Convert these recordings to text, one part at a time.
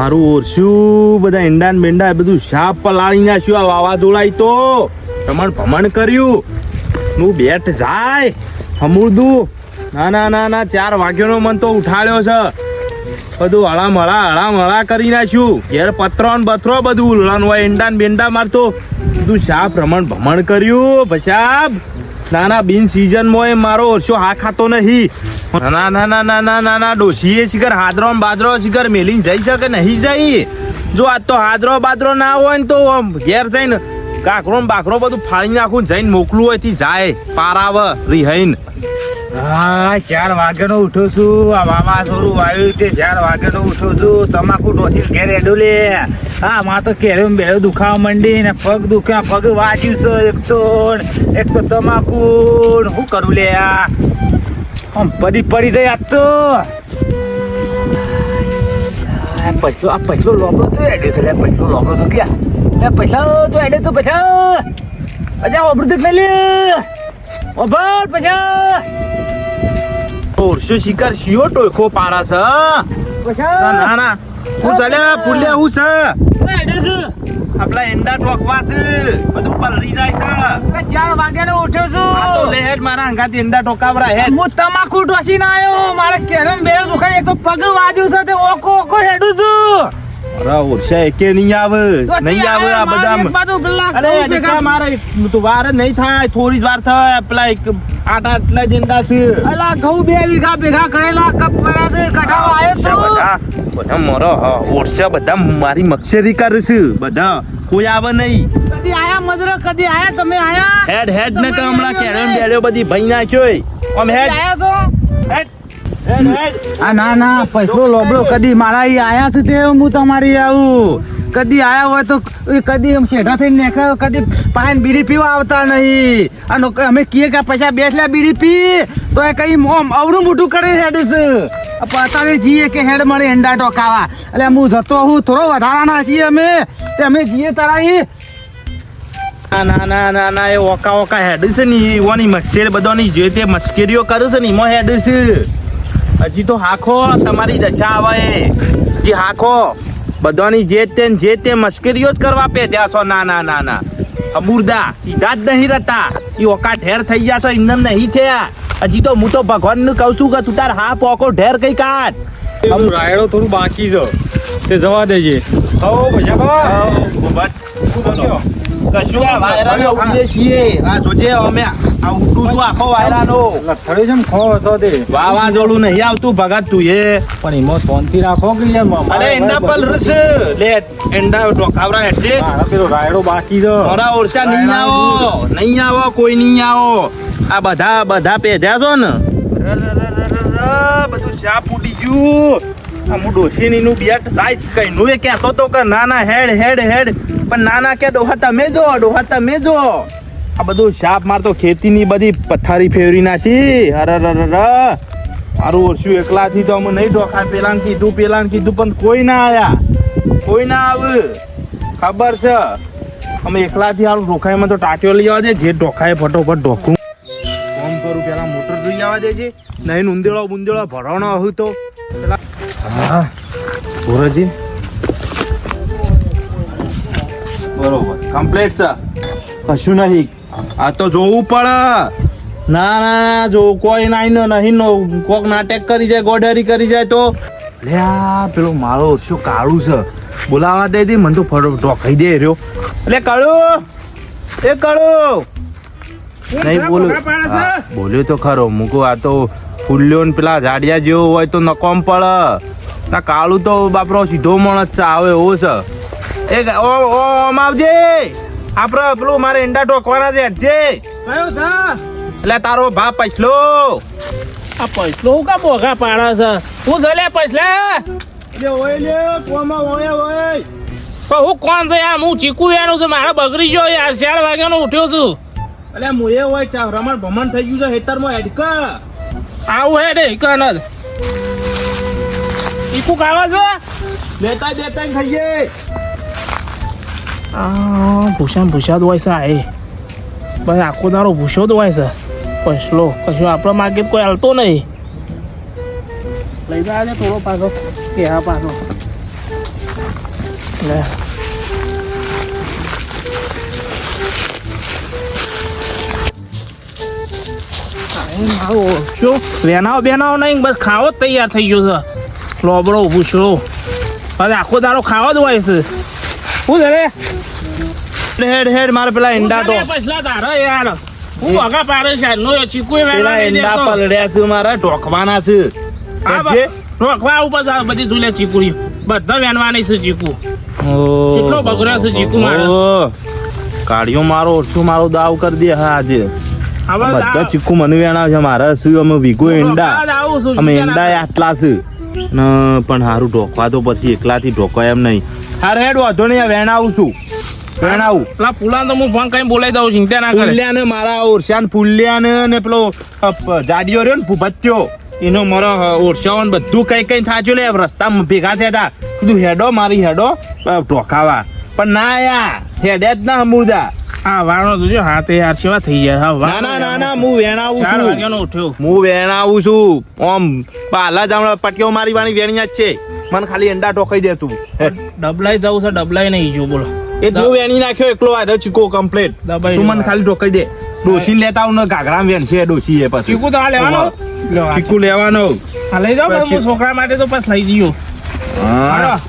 મારું ઓરશું બધા ઈંડા ને બેંડા બધું શાપ પલાળી નાખ્યું. આ વાવાઝોડાય તો રમણ ભમણ કર્યું. હું બેટ જાય હમુરદું. ના ના ના ના 4 વાગ્યાનો મન તો ઉઠાડ્યો છે. બધું હળા કરી નાખ્યું. ઘેર પત્રો ને બત્રો બધું ઉલળાનું હોય. ઈંડા ને બેંડા મારતો બધું શાપ રમણ ભમણ કર્યું. પછાબ નાના બિન સિઝન માં મારો ઓરસો હા ખાતો નહીં. ના ના ના ના ના ના ના ડોસીએ શિખર હાદરો બાદરો શિખર મેલીને જઈ શકે નહીં જઈ. જો આજ તો હાદરો બાદરો ના હોય ને તો ઘેર જઈને કાકરો બાકરો બધું ફાળી નાખું જઈને મોકલું હોય થી જાય પારાવ રિહાઈન. હા 4 વાગ્યાનો ઉઠો છું. આ વાવાઝોડું આવ્યું તે 4 વાગ્યાનો ઉઠો છું. તમાકુ ડોસી ઘેર એડો લે. હા માં તો કેળું બેડું દુખાવા માંડી ને પગ દુખ્યા પગ વાગ્યું છે. એક તો તમાકુ શું કરું લે આમ પડી જાય આજ તો. પૈસો લોબો તો એડ્યો છે. પૈસો લોબો તો ક્યાં પૈસા તો એડે તો પૈસા અજા ઓબડું જ નહીં લે ઓબર પૈસા. ઓરસો શિકાર શિયો ટોયખો પારા છે. ના ના હું ચાલે ફૂલે હું છે આપડા એંડા ઠોકવા છે બધું પલરી જાય છે. 4 વાગ્યાનો ઉઠ્યો છું. આ તો લે હેડ મારા અંગાથી એંડા ઠોકાવરા હેડ. હું તમાકુ ઢોસીને આવ્યો. મારે કેરમ બેર દુખાય. એક તો પગ વાજ્યું છે તે ઓકો હેડું છું. અરે ઓરસા એકે નહીં આવે આ બધા. અરે દીકરા મારે તો વાર નહીં થાય. થોડી જ વાર થાય. પેલા એક આટલા જ એંડા છે. અલા ઘઉં 2 વીઘા ભેગા કરેલા કપ કર્યા છે. કઢાવા આવ્યો છું. બધા મારો ઓરસા બધા મારી મક્ષરી કરે છે. બધા કોઈ આવે નહીં. કદી આયા મજરો કદી આયા તમે આયા હેડ ને કમળા કેરમ બેલ્યો બધી ભઈ નાખ્યો. આમ હેડ આયા તો હેડ. આ ના પૈસો લોબડો કદી મારા ઈ આયા છે તે હું તમારી આવું. કદી આયા હોય તો કદી એમ શેઠા થઈને નીકળ્યો. કદી પાન બીડી પીવા આવતા નહીં. અને અમે કીએ કે પૈસા બેસલા બીડી પી તો એ કઈ મોમ અવરું મોટું કરે હેડ છે. પતાડે જીએ કે હેડ મળે એંડા ટોકાવા. એટલે હું જતો હું થોડો વધારાના છીએ અમે તે અમે જીએ તારા ના એ ઓકા હેડ છે ને ઈવાની મસ્કેરી બધાની જે તે મસ્કેરીઓ કરે છે ને એમાં હેડ છે. હજી તો હાખો તમારી દશા આવે. હજી હાખો બધાની જે તે મસ્કરીઓ જ કરવા પેદ્યા છો. ના અમુરદા સીધા જ નહીં રહેતા. એ ઓકા ઢેર થઈ ગયા છો. એમને નહીં થયા. હજી તો હું તો ભગવાન નું કઉ છું કે તું તાર હા પોકો ઢેર કઈ કાઢ. રાયડો થોડું બાકી છે તે જવા દેજે. કશું આ વાયરાનો ઉડે છીએ. આ જોજે અમે આ ઉડું છું આખો વાયરાનો. લથડે છે ને ખો હતો તે વાવાઝોડું નહીં આવતું ભગત તું એ. પણ એમાં શાંતિ રાખો કે યાર. અરે એંડા પર રસ લે એંડા ઢોકાવરા એટલે પેલો રાયડો બાકી છે. મારા ઓરસા નહીં આવો કોઈ નહીં આવો. આ બધા પેધ્યા છો ને બધું ચા ફૂટી ગયું. આ હું ડોશીની નું બેટ જાય કઈ નું એ કહેતો તો કે નાના હેડ પણ નાના કે ડોહા તમે જો આ બધું શાપ મારતો ખેતી ની બધી પથારી ફેરવી નાખી. મારું ઓરસું એકલાથી તો અમે નહીં ઢોકા. પેલાને કીધું પણ કોઈ ના આવે. ખબર છે અમે એકલાથી હાલ ઢોખાઈમાં તો ટાંટ્યો લઈ આવવા દે. જે ઢોખાય ફટોફટ ઢોકું કામ કરું. પેલા મોટર જોઈ આવવા દે છે. નહીં ઉંદેળો ભરવાનો હતું તો પેલા હા ભોરજી બરોબર કમ્પ્લીટ છે. કશું નહીં. આ તો જોવું પડે. ના જો કોઈ નહીં કોક નાટક કરી જાય ગોડરી કરી જાય તો લે પેલો મારો શું કાળું છે બોલાવા દે મને તો ઢોકાઈ દે રહ્યો. એટલે કાળું નહીં બોલ્યો તો ખરો. મૂકો આ તો ફૂલ્યો ને પેલા ઝાડિયા જેવો હોય તો નકોમ પડે. ના કાળું તો બાપરો સીધો માણસ છે આવે એવો છે. એક ઓમ આવજે. આપડે પેલું મારે ઈંડા ઢોકવાના છે હેઠજે. કયો છે એટલે તારો ભા પછલો આ પૈસલો કા બોગા પાડા છે. હું જલે પૈસલા હું કોણ છે યાર. હું ચીકુ યાર છું. મારા બગડી ગયો યાર. 4 વાગ્યાનો ઉઠ્યો છું. એટલે મુએ હોય રમણ ભમણ થઈ ગયું છે હેતરમાં હેડક આવું હેડે કન જ ચીકુ ખાવા છે. લેતા ખાઈએ. ભૂસા દોવાય છે. આ બસ આખો દારો ભૂસો દોવાય છે. પછલો કશું આપણા માગે કોઈ હાલતો નહીં. લઈ જાય થોડો પાછો કે હા પાછો લે. શું વેનાવ બેનાવ નહીં બસ ખાવો જ તૈયાર થઈ ગયો છે લોબડો ઊભું છું હવે આખો દાડો ખાવા જ હોય છે શું છે રે હેડ હેડ મારે પેલા ઈંડા તો પછલા તારા યાર હું વગા પાડે છે નો ચીકુ પેલા ઈંડા પલડ્યા છે મારા ઢોકવાના છે હેડજે. રોકવા ઉપર બધી ઝૂલે ચીકુડી બધા વેનવાની છે ચીકુ કેટલો બગડ્યો છે ચીકુ મારે ઓહો. કાળિયો મારો ઓછું મારો દાવ કરી દે હા આજે બધા ચીકુ મને વેણા છે મારા શું અમે વીઘો ઈંડા અમે ઈંડા આટલા છે ને પણ હારું ઢોકવા તો પછી એકલાથી ઢોકવાય એમ નહીં. હારે હેડ વાંધો નહીં વેણાવું છું વેણાવું. પેલા પુલા તો હું ફોન કરીને બોલાવી દઉં ચિંતા ના કરે ફૂલ્યા ને મારા ઓરસાન ફૂલ્યા ને પેલો જાડિયો રહ્યો ને ભૂપત્યો એનો મારો ઓરસાઓ ને બધું કઈ કઈ થાચ્યું લે રસ્તામાં ભેગા થયા હતા કીધું હેડો મારી હેડો ઢોકાવા પણ ના યા હેડે જ ના હમુરદા. હા વાળો જોજો હા તે યાર સેવા થઈ જાય હા ના ના ના ના હું વેણાવું 4 છું વાગ્યાનો ઉઠ્યો હું વેણાવું છું ઓમ પાલા જ હમણાં પટીઓ મારી વાણી વેણિયા જ છે મને ખાલી અંડા ઠોકાઈ દે તું. ડબલાઈ જવું છે ડબલાઈ નહીં જો બોલો એ તું વેણી નાખ્યો એકલો આવ્યો ચીકો કમ્પ્લીટ દબાઈ તું મને ખાલી ઠોકાઈ દે. ડોશી લેતા આવું ને ઘાઘરામ વેણ છે ડોશી એ પછી ચીકુ તો આ લેવાનો ચીકુ લેવાનો. હા લઈ જાઓ હું છોકરા માટે તો બસ લઈ જયો હા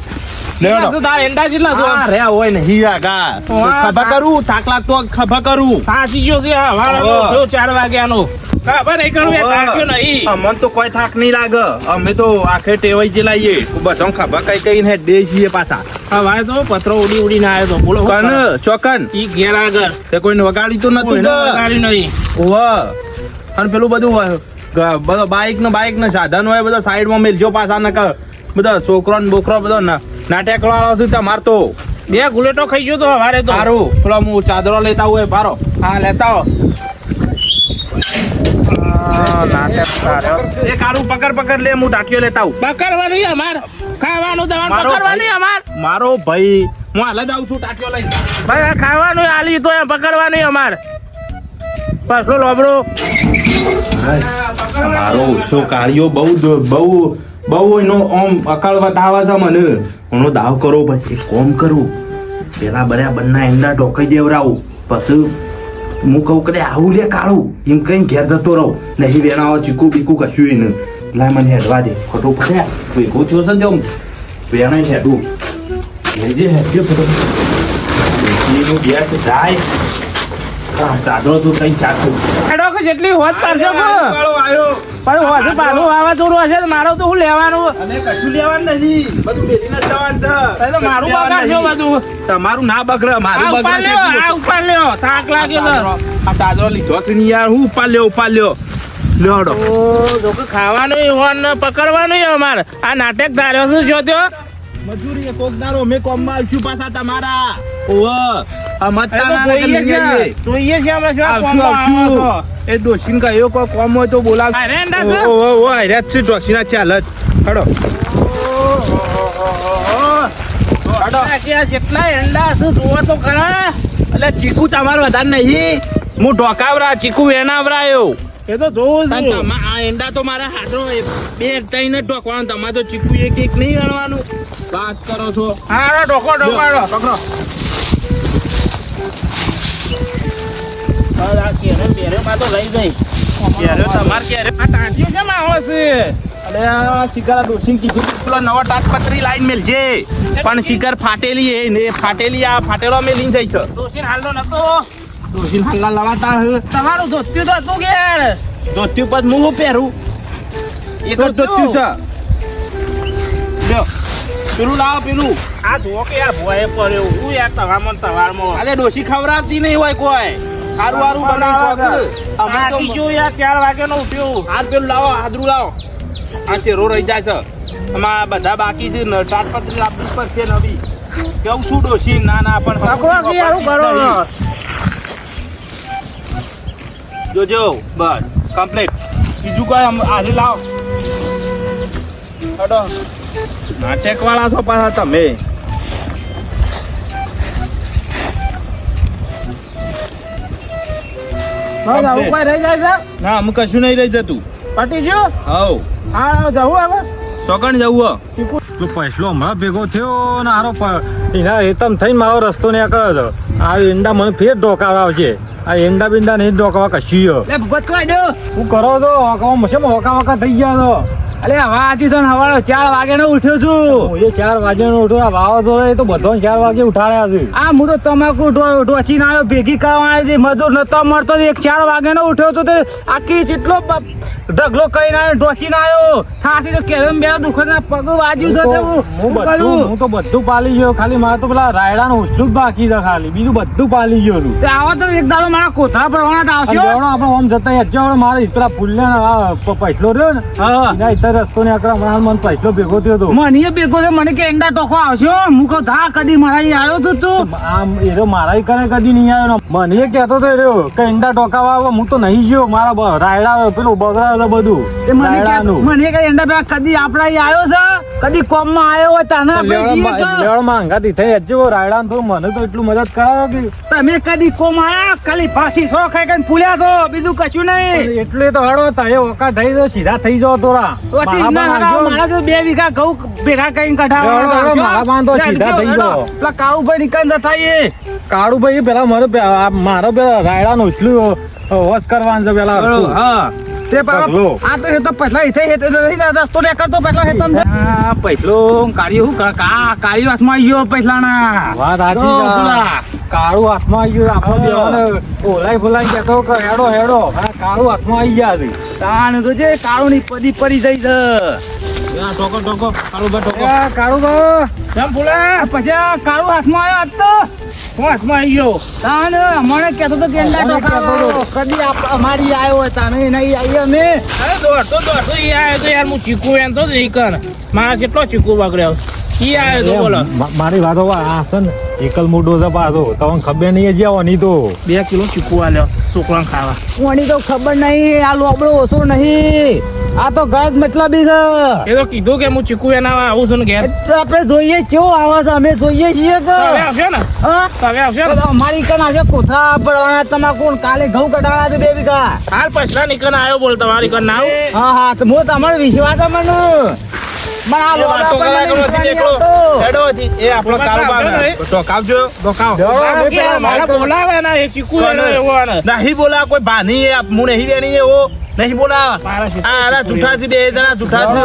લેવડો. તાર એંડા જેટલા છો આ રે હોય ને હીરા ગા ખભા કરું થાક લાગતો ખભા કરું. સાચી ગયો છે હા વાળો ઉઠ્યો 4 વાગ્યાનો ખબર નહીં કરું એ થાક્યો નહીં અમને તો કોઈ થાક નહીં લાગે અમે તો આખે ટેવાઈ જે લાવીએ બધા ખભા કઈ કઈ ને દે છીએ પાછા. હા ભાઈ તો પત્રો ઉડી ઉડીને આવ્યો તો બોલો કન ચોકન ઈ ઘેર આગળ તે કોઈને વગાડી તો નતું કોઈને વગાડ્યું નહીં ઓહ અને પેલું બધું બધો બાઈક ને સાધન હોય બધો સાઈડમાં મેલજો પાછા ને બધા છોકરો ને બોકરો બધો નાટક વાળો છે તમાર તો 2 ગુલેટો ખાઈ ગયો તો હવારે તો સારું પેલો હું ચાદરો લેતા હોય બારો હા લેતા હો નાટક તારે એ કારું પકડ લે હું ટાટિયો લેતા આવું. પકડવાનું અમાર ખાવાનું દવાનું મારો પકડવાનું અમાર મારો ભાઈ હું હાલ જ આવું છું ટાટિયો લઈ. ભાઈ આ ખાવાનું આલી તો એમ પકડવાનું અમાર પાછલો લોબડો મારો ઓછો કાળિયો બહુ એનો ઓમ અકળ બતાવે છે મને એનો દાવ કરો પછી એક કોમ કરું પેલા બરાબરના એંડા ઢોકાઈ દેવરાવું પછી હું કહું કે આવું લે કાળું એમ કઈ ઘેર જતો રહું નહીં વેણાવો ચીકુ બીકુ કશું એને લાય મને હેડવા દે ખોટું પડ્યા ભેગું થયો છે ને તેમ વેણાય હેડું લેજે હેડજો એનું બેટ જાય ચાદરો તું કઈ ચાકું હેડો કે જેટલી હોત પાડજો આવ્યો પણ હોજે પાછું વાવાઝોડું હશે તો મારો તો હું લેવાનું અને કશું લેવાનું નથી બધું બેરીને જ જવાનું છે. તો મારું બગાડશો બધું તમારું ના બગડે આ મારું ઉપર બગડે લ્યો છે. આ ઉપર લ્યો થાક લાગ્યો તો આ દાદરો લીધો છે ને યાર હું ઉપાડ લ્યો લેવડો. ઓ જો કે ખાવાનું હોન ને પકડવાનું અમારે આ નાટક ધાર્યો છે જો ત્યો મજૂરી કોક દારો મે કોમમાં આવશું પાછા તમારા ઓવ આ મતદાના જોઈએ છે અમે શું આવશું એ દોશીન કયો કોઈ કોમ હોય તો બોલાવ. અરે એંડા છે. ઓ અરે છે દોશીના ચાલ જ હડો કેટલા એંડા છે જોવો તો ખરા એટલે ચીકુ તમારે વધારે નહીં હું ઢોકાવરા ચીકુ વેનાવરાયો. એ તો જોવું પણ છું આ એંડા તો મારા હાથો 2-3 જ ઢોકવાનું તમારે તો ચીકુ એક નહીં ગણવાનું વાત કરો છો. હા ઢોકો પકડો તો લઈ જઈ ક્યારે તમારે ક્યારે આ ટાંટિયું કેમ આવે છે અરે આ શિકાર ડોસીન કીધું પેલો નવો તાટપત્રી લાઈન મેલજે પણ શિકાર ફાટેલી એ ને ફાટેલી આ ફાટેલો મેલીને જઈ છે દોશીન હાલનો નતો ડોસીન હાલના લવાતા હે તમારું ધોત્યું તો હતું ઘેર ધોત્યું પર હું પહેરું એક જ ધોત્યું છે લ્યો પેલું લાવો પેલું આ જુઓ કે યાર ભોય પડ્યો હું યાર તવારમાં અરે ડોસી ખવડાવતી નહીં હોય કોઈ સારું બનાવે અમે તો જો યાર 4 વાગ્યાનો ઉઠ્યો હાથ પેલું લાવો હાદરું લાવો આ ચેરો રહી જાય છે અમારા બધા બાકી છે ને તાટપત્રી લાવવી પડશે નવી કેવું શું ડોસી ના પણ પકડો કે યાર હું કરો જોજો બસ કમ્પ્લીટ બીજું કોઈ આજે લાવો હડો નાટક વાળા છો પાછા તમે આવું કોઈ રહી જાય છે ના અમુક કશું નહીં રહી જતું પટી ગયું હવ હા જવું હવે ચોકણ જવું ચીકુ પેલો પૈસલો હમણાં ભેગો થયો ને હારો એના હેતમ થઈને મારો રસ્તો ને છે આ ઈંડા મને ફેર ઢોકાવા આવશે આ ઈંડા બિંડા નહીં ઢોકાવા કશું લે ભગત કોઈ દો હું કરો તો હોકા વકા થઈ ગયા તો અલે હવા આજી છે ને હવારે 4 વાગે નો ઉઠ્યો છું હું એ 4 વાગે નો ઉઠ્યો આ વાવાઝોડો એ તો બધો 4 વાગે ઉઠાડ્યા છે આ હું તો તમાકુ ઢોચીને આવ્યો ભેગી કરવાની હતી મજૂર નતો મળતો એક 4 વાગે નો ઉઠ્યો તો તે આખી જેટલો ઢગલો કરીને આવ્યો ઢોચીને આવ્યો થાસી તો કેરમ બે દુખના પગ વાજ્યું છે તે હું તો બધું પાલી ગયો ખાલી મારે તો પેલા રાયડાનું ઉછલું જ બાકી છે ખાલી બીજું બધું પાલી ગયો હતું તે આવો તો એક દાડો મારા કોથળા ભરવાના આવશે આપણે ઓમ જતા હેજો મારે પેલા ફૂલ્યા પૈસલો રહ્યો ને એના ઇતર રસ્તો ને આકરા હમણાં મને પૈસલો ભેગો થયો હતો મને ભેગો થયો મને કે એંડા ટોકો આવશે હું કહું ધા કદી મારા અહીં આવ્યો તો તું આમ એરો મારા કરે કદી નહીં આવ્યો ને મને કેતો તો રહ્યો કે ઈંડા ટોકાવા આવે હું તો નહીં ગયો મારા રાયડા પેલું બગડા બધું એ મને કઈ એંડા બે કદી આપડા અહીં આવ્યો છે કદી કોમ માં આવ્યો હોય તને આપણે જીએ કે લેવડ માં અંગાતી થઈ હજો રાયડા તો મને તો એટલું મદદ કરાવો કે તમે કદી કોમ આયા ખાલી ફાસી સો ખાઈ ખાઈને ફૂલ્યા છો બીજું કશું નહીં એટલે તો હડો તા એ ઓકા થઈ તો સીધા થઈ જાવ તોરા મારા તો 2 વીઘા ઘઉં ભેગા કરીને કઢાવવા મારા બાન તો સીધા થઈ જાવ પેલા કાળુભાઈ નીકળ થાય કાળુભાઈ પેલા મારો પેલા રાયડા નું એટલું હોશ કરવાનું છે પેલા હા તે પાછો આ તો એ તો પહેલા ઇથે હેતે નહીં રસ્તો ને કરતો પહેલા હેતમ હા પૈસલો કાળિયો હું કાળિયો હાથમાં આવ્યો પહેલાના વાત સાચી કાળું હાથમાં આવી ગયું આપણો બેવાને ઓલાઈ કેતો કે હેડો હા કાળું હાથમાં આવી ગયા છે તાણ તો જે કાળું ની પડી પડી જઈ છે ટોકો કાળું બા કેમ ફૂલા પછી કાળું હાથમાં આવ્યો આજ તો હાથમાં આવી ગયો તાન મને કહેતો તો કેંડા ટોકાવો કદી અમારી આવ્યો હોય તાને નહીં આવી અમે અરે દોડતો ઈ આવ્યો તો યાર હું ચીકુ એમ તો નહીં કર મારા કેટલો ચીકુ બગડ્યો ઈ આવ્યો તો બોલો મારી વાત હોવા આ છે ને એકલ મોટો છે પાછો તમને ખબર નહીં જ આવવાની તો 2 કિલો ચીકુ આલ્યો છોકરાને ખાવા કોની તો ખબર નહીં આ લોબડો ઓછો નહીં આ તો ગજ મતલબી છે એ તો કીધું કે હું ચીકુ એના આવું છું ને ઘેર આપણે જોઈએ કેવો આવે છે અમે જોઈએ છીએ કે હવે આવશે ને હા હવે આવશે ને અમારી કણ આજે કોથળા પડવાના તમાકુ કાલે ઘઉં કઢાળા છે 2 વીઘા હાલ પૈસા નીકળ આવ્યો બોલ તમારી કણ ના આવું હા તો હું તમારો વિશ્વાસ છે મને આ વાતો કરા કરો નથી એકલો હેડો હતી એ આપણો કાળુબા ટોકાવજો ટોકાવ મારા બોલાવે ના એ ચીકુ એનો એવો ને નહીં બોલા કોઈ બાની એ હું નહીં વેણી એવો નહીં બોલા આરા જૂઠા છે 2 જણા જૂઠા છે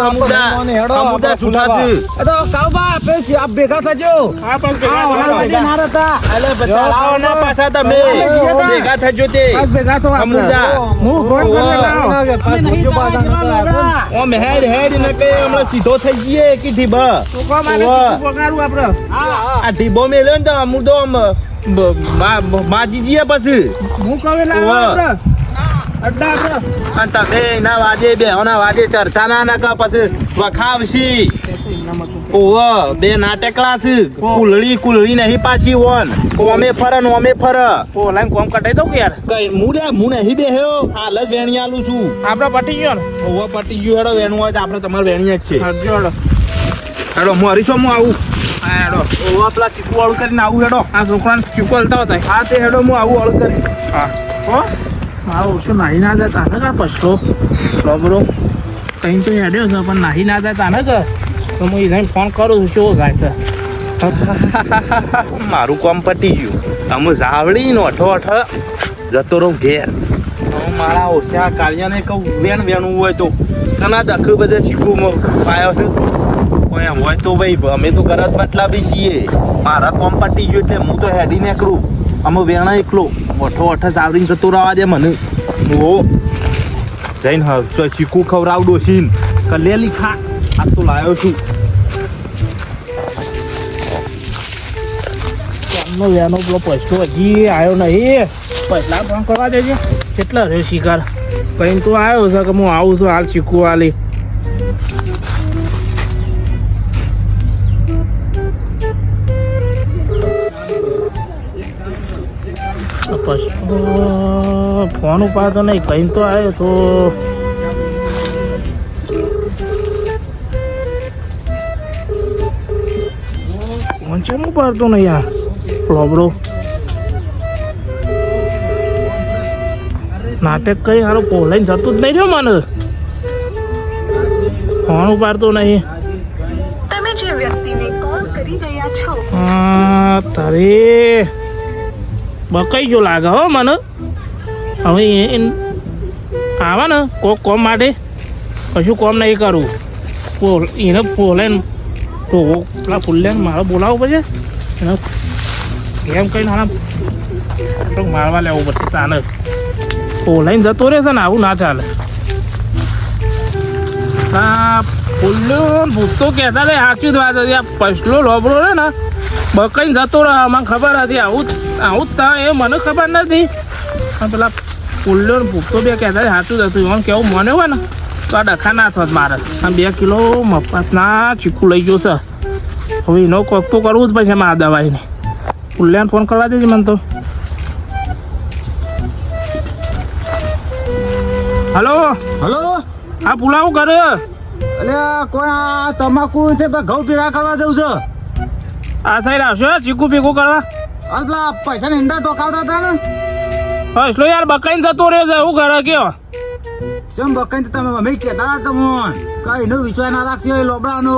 અમુદા જૂઠા છે તો કાળુબા આપણે આપ ભેગા થજો હા પણ વાળા મારા તા અલે બચાવો ને પાછા તમે ભેગા થજો તે ભેગા તો અમુદા હું ફોન કરી લાવ ઓ હેડ ન કે હમણાં સીધો થઈ ગયે કે ઢીબા છોકરા માટે ચીકુ પગાડું આપણે આ ઢીબો મેલ્યો ને તો અમુદો માજી જીએ પછી હું કવે લાવ આપણે અડ્ડા આપણે અને તમે એના વાજે બેહોના વાજે ચર્ચા ના કા પછી વખાવશી ઓહ 2 નાટકડા છે કુલડી નહીં પાછી ઓન ઓમે ફર ઓલાઈન કોમ કટાઈ દઉં કે યાર કઈ હું નહીં બેહ્યો હાલ જ વેણી આલું છું આપણે પટી ગયો ને ઓવા પટી ગયું હેડો વેણું હોય તો આપણે તમારે વેણી જ છે હરજો હેડો હું હરીશો હું આવું હા હેડો ઓવા પેલા ચીકુ વાળું કરીને આવું હેડો આ છોકરાને ચીકુ હલતા હતા હા તે હેડો હું આવું વાળું કરી હા હો મારો ઓછો નાહી ના જાય તાને કા પછતો બરોબર કहीं તો હેડ્યો છે પણ નાહી ના જાય તાને કે તો હું એને ફોન કરું છું શું થાય છે મારું કામ પટી ગયું અમે જાવડી નો અઠો જતો રહું ઘેર મારા ઓછા કાળિયાને કહું વેણું હોય તો કના દખ બધે ચીકુમાં પાયો છે કોઈ એમ હોય તો ભાઈ અમે તો ગરજ મતલબી છીએ મારા કામ પટી ગયું એટલે હું તો હેડી નીકળું અમે વેણા એકલો અઠો જાવડીને જતો રહેવા દે મને હો જઈને ચીકુ ખવડાવડો સીન કલેલી ખા આ તો લાવ્યો છું વેનો પેલો પૈસો હજી આવ્યો નહીં પૈસા ફોન કરવા દેજે કેટલા રહ્યો શિકાર કहीं તો આવ્યો છે કે હું આવું છું હાલ ચીકુ વાલી ફોન ઉપાડતો નહીં કहीं તો આવ્યો તો ફોન છે હું ઉપાડતો નહીં યાર લોબડો નાટક કઈ સારું પોલાઈને જતું જ નહીં રહ્યો મને ફોન ઉપાડતો નહીં તમે જે તારે બકાઈ જો લાગે હો મને હવે આવા ને કોક કોમ માટે કશું કોમ નહીં કરવું એને બોલાઈને તો પેલા ફૂલ્યાને મારે બોલાવવું પડશે એને એમ કહીને હારા મારવા લેવું પડશે તાને બોલાઈને જતો રહેશે ને આવું ના ચાલે હા ફૂલ્યો ભૂખતો કહેતા હતા સાચી જ વાત હતી આ પછલો લોબડો છે ને બકાઈને જતો રહે મને ખબર હતી આવું જ થાય એ મને ખબર નથી પેલા ફૂલ્યો ને ભૂખતો બે કહેતા સાચું જ હતું એમ કેવું મને હોય ને તો આ ડખા ના થોત મારે આ 2 કિલો મફતના ચીકુ લઈ ગયો છે હવે એનો કોક તો કરવું જ પછી મારા દવાઈને ફૂલ્યાને ફોન કરવા દેજે મને તો હલો હલો હા પુલાવ કરે અલે કોઈ આ તમાકુ છે ઘઉં પીરા કરવા જવું છે આ સાઈડ આવશો ચીકુ પીકુ કરવા અરે પેલા પૈસા ને ઈંડા ટોકાવતા હતા ને બસ લો યાર બકાઈને જતો રહ્યો છે એવું કરે કયો ચમ બકાઈને તમે અમે કહેતા હતા તમને કઈ નો વિશ્વાસ ના રાખશો એ લોબડાનો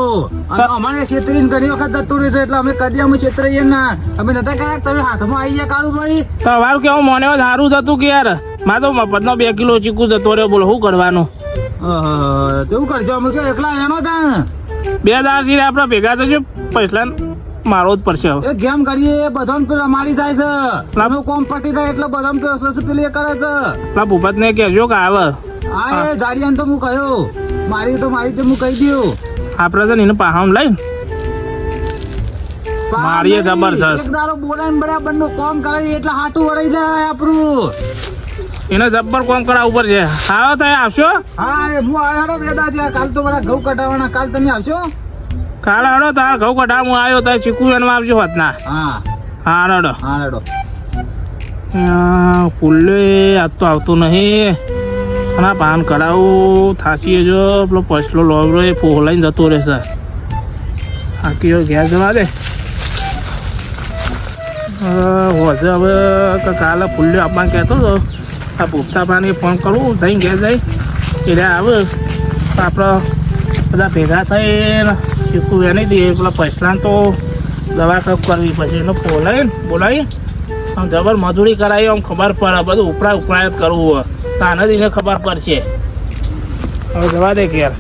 અને અમારે છેતરીને ઘણી વખત જતું રહે છે એટલે અમે કદી અમે છેતરીએ ના અમે નતા કહ્યા તમે હાથમાં આવી ગયા કાળુ ભાઈ તમારું કેવું મને સારું થતું કે યાર મારે તો મફતનો 2 કિલો ચીકુ જતો રહ્યો બોલો શું કરવાનું તેવું કરજો અમે કે એકલા એનો તા 2 દાડથી આપણે ભેગા થજો પૈસા મારો જ પડશે હવે એ ગેમ કરીએ એ બધાને પેલા મારી જાય છે અમે કોમ પટી જાય એટલે બધાને પેલું એ કરે છે પેલા ભૂપતને કહેજો કે આવે હા એ જાડિયાને તો હું કહ્યું મારી તો હું કહી દઉં આપણે છે ને એને પાહામ લઈને મારીએ જબરજસ્ત એક દાડો બોલાઈને બરાબર નું કોમ કરે એટલે હાટું વળાઈ જાય આપણું એને જબ્બર કોમ કરાવવું પડશે આવો તો આવશો હા એ હું આવ્યો બે દાદા કાલ તો બધા ઘઉં કટાવવાના કાલ તમે આવશો કાલે હડો તાર ઘઉં કઢા હું આવ્યો તાર ચીકુ એનમાં આવજો હોત ના હા હા રડો હા રેડો ફૂલે આજ તો આવતું નહીં અને પાન કરાવું થાકીએ જો પેલો પછલો લોબડો એ ફોલાઈને જતો રહેશે થાકી ઘેર જવા દે હોજે હવે કાલે ફૂલ્યો આપવાનું કહેતો હતો આ ભૂપતા પાણી ફોન કરવું જઈને ઘેર જઈ એટલે આવે આપણે બધા ભેગા થઈને ચીકુ એ નહીં દઈએ પેલા પૈસલાને તો દવા કપ કરવી પછી એને બોલાવી આમ જબર મજૂરી કરાવી આમ ખબર પડે બધું ઉપરા જ કરવું હોય તાને જ એને ખબર પડશે હવે જવા દે ઘેર